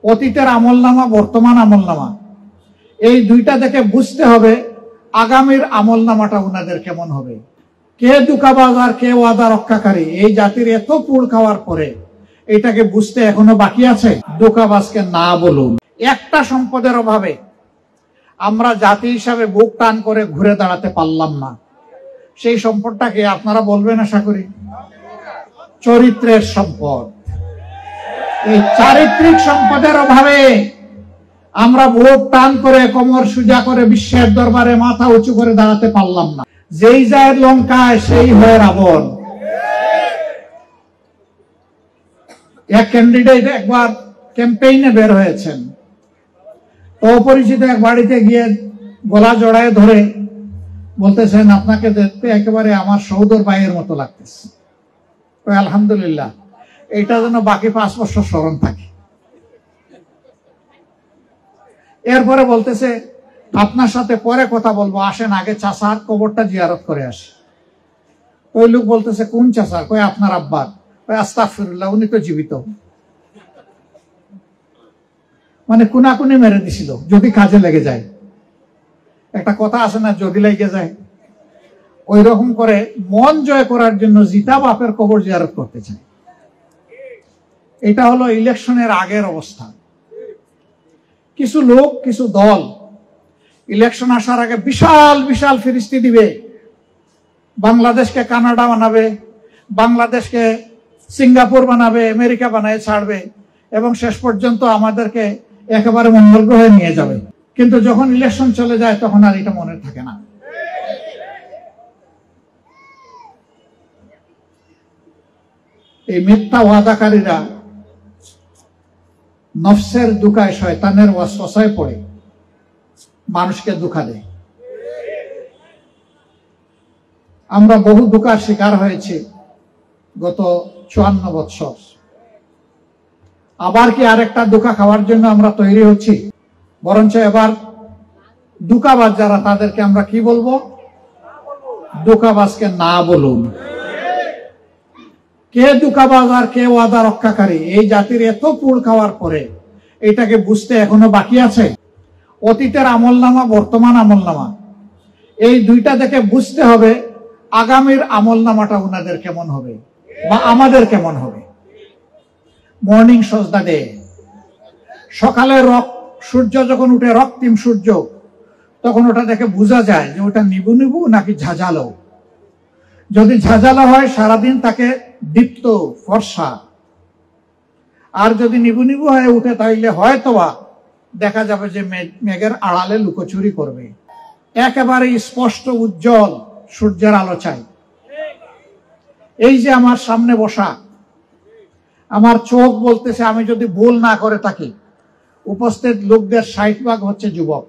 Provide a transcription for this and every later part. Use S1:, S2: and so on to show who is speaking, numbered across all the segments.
S1: অতীতের আমলনামা, বর্তমান আমলনামা, এই দুইটা দেখে বুঝতে হবে আগামীর আমলনামাটা ওনাদের কেমন হবে। কে দুকাবাজ আর কে ওয়াদা রক্ষাকারী, এই জাতির এত পুড় খাওয়ার পরে এটাকে বুঝতে এখনো বাকি আছে। দুকাবাজকে না বলুন। একটা সম্পদের অভাবে আমরা জাতি হিসাবে বুক টান করে ঘুরে দাঁড়াতে পারলাম না। সেই সম্পদটাকে আপনারা বলবেন আশা করি, চরিত্রের সম্পদ। এই চারিত্রিক সম্পদের অভাবে আমরা বুক টান করে কোমর সোজা করে বিশ্বের দরবারে মাথা উঁচু করে দাঁড়াতে পারলাম না। যেই যায় লঙ্কায় সেই হয়ে রাবণ। এক ক্যান্ডিডেট একবার ক্যাম্পেইনে বের হয়েছেন, অপরিচিত এক বাড়িতে গিয়ে গলা জড়ায় ধরে বলতেছেন, আপনাকে দেখতে একেবারে আমার সহোদর ভাইয়ের মতো লাগতেছে। আলহামদুলিল্লাহ, এটা যেন বাকি 5 বছর স্মরণ থাকে। এরপরে বলতেছে, আপনার সাথে পরে কথা বলবো, আসেন আগে চাচার কবরটা জিয়ারত করে আসি। ওই লোক বলতেছে, কোন চাচার? কই আপনার আব্বার। কই আস্তাগফিরুল্লাহ, উনি তো জীবিত। মানে কুনাকুনি মেরে দিছিল, যদি কাজে লেগে যায়। একটা কথা আছে না, যদি লেগে যায়। ওই রকম করে মন জয় করার জন্য জিতা বাপের কবর জিয়ারত করতে চায়। এটা হলো ইলেকশনের আগের অবস্থা। কিছু লোক, কিছু দল ইলেকশন আসার আগে বিশাল বিশাল ফিরিস্তি দিবে, বাংলাদেশকে কানাডা বানাবে, বাংলাদেশকে সিঙ্গাপুর বানাবে, আমেরিকা বানায় ছাড়বে, এবং শেষ পর্যন্ত আমাদেরকে একেবারে মঙ্গল গ্রহে নিয়ে যাবে। কিন্তু যখন ইলেকশন চলে যায় তখন আর এটা মনে থাকে না। এই মিথ্যা ওয়াদাকারীরা নফসের দুঃখায়, শয়তানের ওয়াসওয়াসায় পড়ে মানুষকে দুঃখা দেয়। আমরা বহু দুঃখার শিকার হয়েছি গত 54 বছর। আবার কি আরেকটা দুঃখা খাওয়ার জন্য আমরা তৈরি হচ্ছি? বরঞ্চ এবার দুঃখাবাজ যারা, তাদেরকে আমরা কি বলবো? দুঃখাবাজকে না বলুন। কে দুঃখাবাজ আর কে ওয়াদা রক্ষাকারী, এই জাতির এত পুড় খাওয়ার পরে এটাকে বুঝতে এখনো বাকি আছে। অতীতের আমলনামা, বর্তমান আমলনামা, এই দুইটা দেখে বুঝতে হবে আগামীর আমলনামাটা ওনাদের কেমন হবে বা আমাদের কেমন হবে। মর্নিং সজদা ডে, সকালে সূর্য যখন উঠে রক্তিম সূর্য, তখন ওটা দেখে বোঝা যায় যে ওটা নিবু নিবু নাকি ঝাঁঝালো। যদি ঝাঁঝালো হয় সারাদিন তাকে দীপ্ত ফর্সা, আর যদি নিবু নিবু হয়ে উঠে তাইলে হয়তোবা দেখা যাবে যে মেঘের আড়ালে লুকোচুরি করবে। একেবারে স্পষ্ট উজ্জ্বল সূর্যের আলো চাই। এই যে আমার সামনে বসা, আমার চোখ বলতেছে, আমি যদি ভুল না করে থাকি, উপস্থিত লোকদের 60% হচ্ছে যুবক।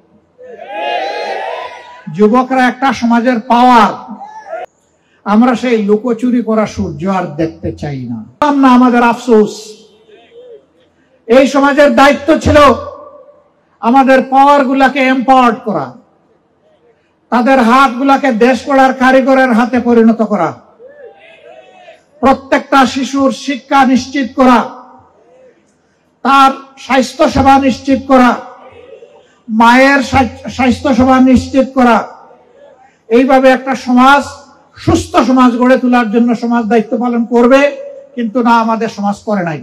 S1: যুবকরা একটা সমাজের পাওয়ার। আমরা সেই লুকোচুরি করা সূর্য আর দেখতে চাই না। আমাদের আফসোস, এই সমাজের দায়িত্ব ছিল আমাদের পাওয়ার গুলাকে এম্পাওয়ার্ড করা, তাদের হাত গুলাকে দেশ গড়ার কারিগরের হাতে পরিণত করা, প্রত্যেকটা শিশুর শিক্ষা নিশ্চিত করা, তার স্বাস্থ্য সেবা নিশ্চিত করা, মায়ের স্বাস্থ্য সেবা নিশ্চিত করা। এইভাবে একটা সমাজ, সুস্থ সমাজ গড়ে তোলার জন্য সমাজ দায়িত্ব পালন করবে, কিন্তু না, আমাদের সমাজ করে নাই।